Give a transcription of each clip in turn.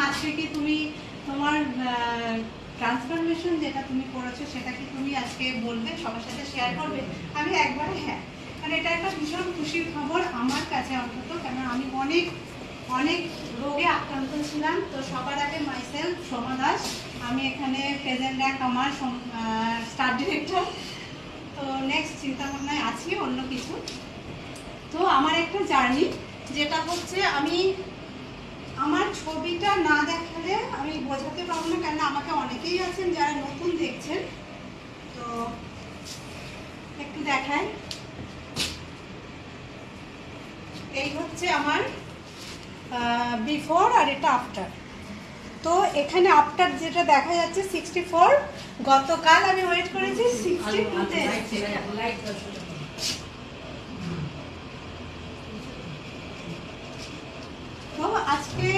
আজকে কি তুমি তোমার ট্রান্সফরমেশন যেটা তুমি করেছো সেটা কি তুমি আজকে বলবে, সবার সাথে শেয়ার করবে? আমি একবারে হ্যাঁ, মানে এটা একটা ভীষণ খুশির খবর আমার কাছে অন্তত, কেন আমি অনেক অনেক রোগে আক্রান্ত ছিলাম। তো সবার আগে মাইসেলফ সোমা দাস, আমি এখানে প্রেজেন্ট র্যাঙ্ক আমার স্টার ডিরেক্টর। তো নেক্সট চিন্তা ভাবনায় আছি অন্য কিছু। তো আমার একটা জার্নি যেটা হচ্ছে, আমি আমার ছবিটা না দেখালে আমি বোঝাতে পারবো না, কেন আমাকে অনেকেই আছেন যারা নতুন দেখছেন। তো একটু দেখাই, এই হচ্ছে আমার বিফোর আর এটা আফটার। তো এখানে আফটার যেটা দেখা যাচ্ছে 64, গতকাল আমি ওয়েট করেছি 62-তে। তো আজকে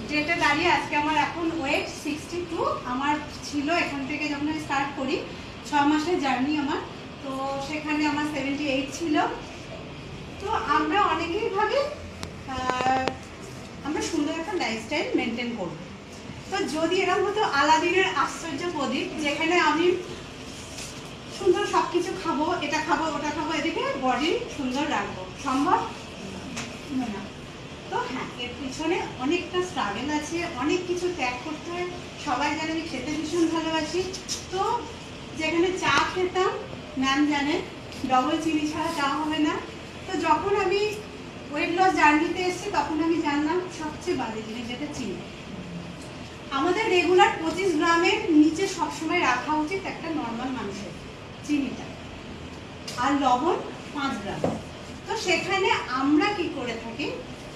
ডেটে দাঁড়িয়ে আজকে আমার এখন ওয়েট 62। আমার ছিল এখান থেকে যখন আমি স্টার্ট করি 6 মাসের জার্নি আমার, তো সেখানে আমার 78 ছিল। তো আমরা অনেকেই ভাবে আমরা সুন্দর একটা লাইফস্টাইল মেনটেন করব। তো যদি এরকম হতো আলাদিনের আশ্চর্য প্রদীপ, যেখানে আমি সুন্দর সব কিছু খাবো, এটা খাবো ওটা খাবো, এদিকে বডি সুন্দর রাখবো, সম্ভব না। তো হ্যাঁ, এর পিছনে অনেকটা স্ট্রাগল আছে, অনেক কিছু ত্যাগ করতে হয়। সবাই জানে আমি খেতে ভীষণ ভালোবাসি। তো যেখানে চা খেতাম, ম্যাম জানেন ডবল চিনি ছাড়া চা হবে না। তো যখন আমি ওয়েট লস জার্নিতে এসেছি তখন আমি জানলাম সবচেয়ে বাজে জিনিস যেটা চিনি। আমাদের রেগুলার 25 গ্রামের নিচে সবসময় রাখা উচিত একটা নর্মাল মানুষের চিনিটা, আর লবণ 5 গ্রাম। তো সেখানে আমরা কি করে থাকি,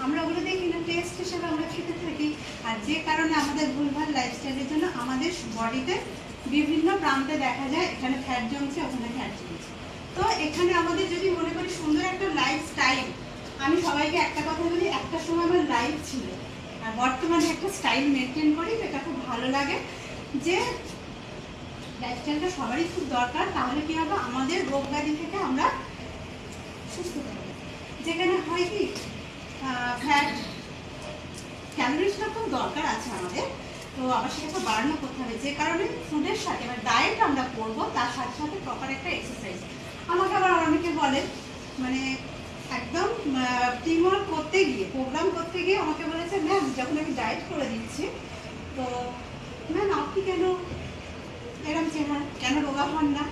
আমরা ওগুলো দেখি না, টেস্ট হিসেবে আমরা খেতে থাকি। আর যে কারণে আমাদের ভুলভাল লাইফস্টাইলের জন্য আমাদের বডিতে বিভিন্ন প্রান্তে দেখা যায় এখানে ফ্যাট জমছে, ওখানে ফ্যাট জমছে। তো এখানে আমাদের যদি মনে করি সুন্দর একটা লাইফস্টাইল, আমি সবাইকে একটা কথা বলি, একটা সময় আমার লাইফ ছিল আর বর্তমানে একটা স্টাইল মেনটেন করি, এটা খুব ভালো লাগে যে লাইফস্টাইলটা সবারই খুব দরকার। তাহলে কি হবে, আমাদের রোগ ব্যাধি থেকে আমরা সুস্থ থাকবো। যেখানে হয় কি ফ্যাট ক্যালোরিজটা খুব দরকার আছে আমাদের, তো আবার সেটাকে বাড়ানো করতে হবে। যে কারণে ফুডের সাথে এবার ডায়েট আমরা করবো, তার সাথে সাথে প্রপার একটা এক্সারসাইজ। আমাকে আবার অনেকে বলে, মানে একদম টিম ওয়ার্ক করতে গিয়ে, প্রোগ্রাম করতে গিয়ে আমাকে বলেছে, ম্যাম যখন আমি ডায়েট করে দিচ্ছি, তো ম্যাম আপনি কেন এরকম চেহারা, কেন রোগা হন না?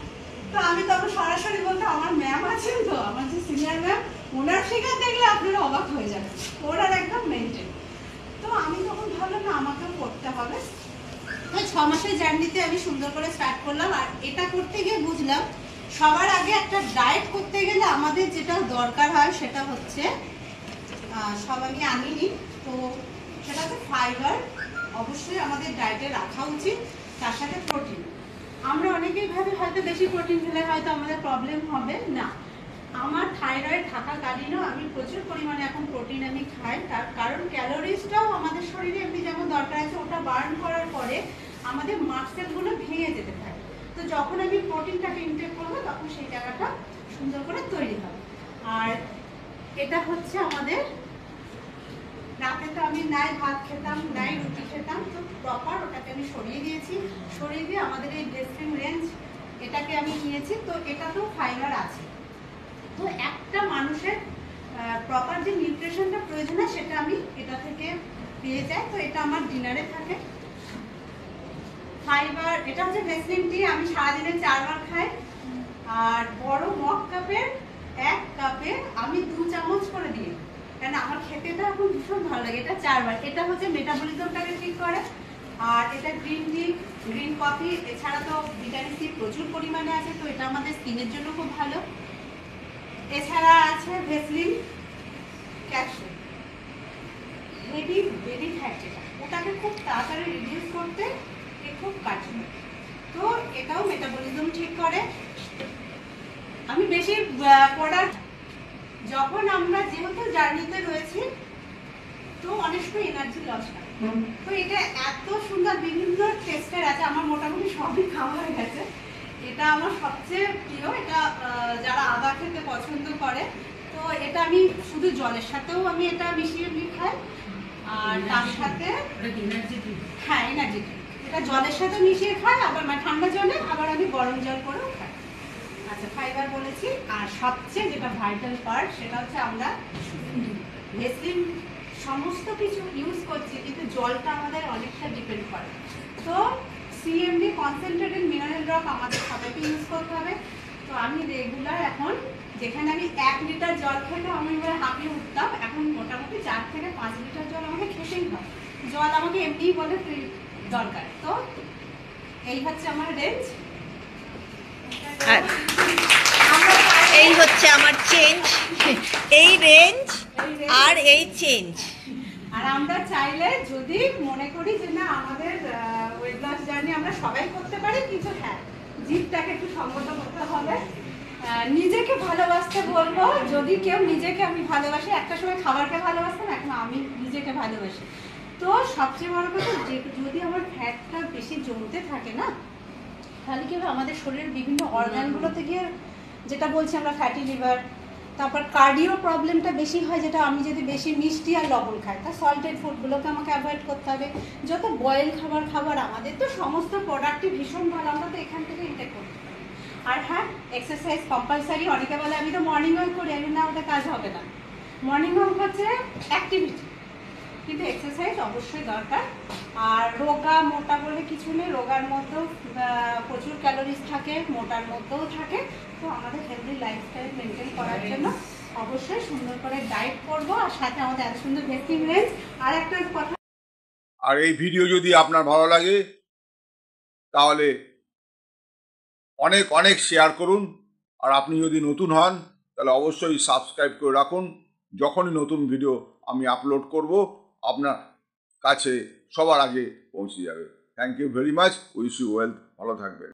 তো আমি তখন সরাসরি বলতে, আমার ম্যাম আছেন তো, আমার যে সিনিয়র ম্যাম, ওনার ফিগার দেখলে আপনারা অবাক হয়ে যাবেন, ওনার একদম মেনটেন। তো আমি তখন ভাবলাম না, আমাকেও করতে হবে। তো 6 মাসের জার্নিতে আমি সুন্দর করে স্টার্ট করলাম। আর এটা করতে গিয়ে বুঝলাম সবার আগে একটা ডায়েট করতে গেলে আমাদের যেটা দরকার হয় সেটা হচ্ছে, সব আমি আনিনি, তো সেটা হচ্ছে ফাইবার। অবশ্যই আমাদের ডায়েটে রাখা উচিত, তার সাথে প্রোটিন। আমরা অনেকেই ভাবে হয়তো বেশি প্রোটিন খেলে হয়তো আমাদের প্রবলেম হবে না। আমার থাইরয়েড থাকাকালীনও আমি প্রচুর পরিমাণে এখন প্রোটিন আমি খাই, তার কারণ ক্যালোরিজটাও আমাদের শরীরে এমনি যেমন দরকার আছে, ওটা বার্ন করার পরে আমাদের মাসেলগুলো ভেঙে যেতে থাকে। তো যখন আমি প্রোটিনটাকে ইনটেক করবো তখন সেই জায়গাটা সুন্দর করে তৈরি হবে। আর এটা হচ্ছে আমাদের রাতে, তো আমি নাই ভাত খেতাম নাই রুটি খেতাম, তো প্রপার ওটাকে আমি সরিয়ে দিয়েছি। সরিয়ে দিয়ে আমাদের এই ব্রেস্টফিডিং রেঞ্জ এটাকে আমি নিয়েছি। তো এটাতেও ফাইবার আছে। তো একটা মানুষের প্রপার যে নিউট্রিশনটা প্রয়োজন হয় সেটা আমি এটা থেকে পেয়ে যাই। তো এটা আমার ডিনারে থাকে ফাইবার। এটা হচ্ছে ভেসলিন টি, আমি সারাদিনে 4 বার খাই। আর বড় মগ কাপের 1 কাপে আমি 2 চামচ করে দিই, কারণ আমার খেতে এটা এখন ভীষণ ভালো লাগে। এটা 4 বার। এটা হচ্ছে মেটাবলিজমটাকে ঠিক করে। আর এটা গ্রিন টি, গ্রিন কফি, এছাড়া তো ভিটামিন সি প্রচুর পরিমাণে আছে, তো এটা আমাদের স্কিনের জন্য খুব ভালো। এছাড়া আছে Vaseline capsule, heavy baby fat, ওটাকে খুব তাড়াতাড়ি রিডিউস করতে খুব কার্যকর। তো এটাও মেটাবলিজম ঠিক করে। আমি বেশি প্রোডাক্ট, যখন আমরা যেহেতু জার্নিতে রয়েছি তো অনেক সময় এনার্জি লস হয়, তো এটা এত সুন্দর বিভিন্ন টেস্টের আছে, আমার মোটামুটি সবই খাওয়া হয়ে গেছে। এটা আমার সবচেয়ে প্রিয়। এটা যারা আদা খেতে পছন্দ করে, তো এটা আমি শুধু জলের সাথেও আমি এটা মিশিয়ে খাই। আর তার সাথে হ্যাঁ এনার্জি ড্রিঙ্ক, এটা জলের সাথে মিশিয়ে খাই, আবার মানে ঠান্ডা জলে, আবার আমি গরম জল করেও খাই। আচ্ছা ফাইবার বলেছি, আর সবচেয়ে যেটা ভাইটাল পার্ট সেটা হচ্ছে আমরা ভেসলিন সমস্ত কিছু ইউজ করছি, কিন্তু জলটা আমাদের অনেকটা ডিপেন্ড করে। তো সিএমডি কনসেন্ট্রেটেড মিনারেল ড্রপ আমাদের সবাইকে ইউজ করতে হবে। তো আমি রেগুলার এখন, যেখানে আমি 1 লিটার জল খেতে আমি এবার হাঁপিয়ে উঠতাম, এখন মোটামুটি 4 থেকে 5 লিটার জল আমাকে খেতেই হয়। জল আমাকে এমনিই বলে দরকার। তো এই হচ্ছে আমার রেঞ্জ, এই হচ্ছে আমার চেঞ্জ, এই রেঞ্জ আর এই চেঞ্জ। আর আমরা চাইলে যদি মনে করি যে না আমাদের ওয়েট লস জার্নি আমরা সবাই করতে পারি, কিন্তু হ্যাঁ জিভটাকে একটু সংযত করতে হবে। নিজেকে ভালোবাসতে বলবো, যদি কেউ নিজেকে, আমি ভালোবাসি, একটা সময় খাবারকে ভালোবাসতাম, এখন আমি নিজেকে ভালোবাসি। তো সবচেয়ে বড় কথা, যদি আমার ফ্যাটটা বেশি জমতে থাকে না, তাহলে কি হবে আমাদের শরীরের বিভিন্ন অর্গানগুলোতে গিয়ে, যেটা বলছি আমরা ফ্যাটি লিভার, তারপর কার্ডিও প্রবলেমটা বেশি হয়, যেটা আমি যদি বেশি মিষ্টি আর লবণ খাই, তা সল্টেড ফুডগুলোকে আমাকে অ্যাভয়েড করতে হবে। যত বয়েল খাবার আমাদের তো সমস্ত প্রোডাক্টই ভীষণ ভালো, আমরা তো এখান থেকে ইনটেক করতে পারি। আর হ্যাঁ এক্সারসাইজ কম্পালসারি। অনেকে বলে আমি তো মর্নিং ওয়াক করি, আমি না ওটা কাজ হবে না। মর্নিং ওয়াক হচ্ছে অ্যাক্টিভিটি, কিন্তু এক্সারসাইজ অবশ্যই দরকার। আর রোগা মোটা বলে কিছু নেই, রোগার মধ্যেও প্রচুর ক্যালোরিজ থাকে, মোটার মধ্যেও থাকে। তো আমাদের হেলদি লাইফস্টাইল মেনটেন করার জন্য অবশ্যই সুন্দর করে ডায়েট করবো, আর সাথে আমাদের এত সুন্দর ভেস্টিং রেঞ্জ। আর একটা কথা, আর এই ভিডিও যদি আপনার ভালো লাগে তাহলে অনেক অনেক শেয়ার করুন। আর আপনি যদি নতুন হন তাহলে অবশ্যই সাবস্ক্রাইব করে রাখুন। যখনই নতুন ভিডিও আমি আপলোড করব আপনার কাছে সবার আগে পৌঁছে যাবে। Thank you very much, wish you wealth, ভালো থাকবেন।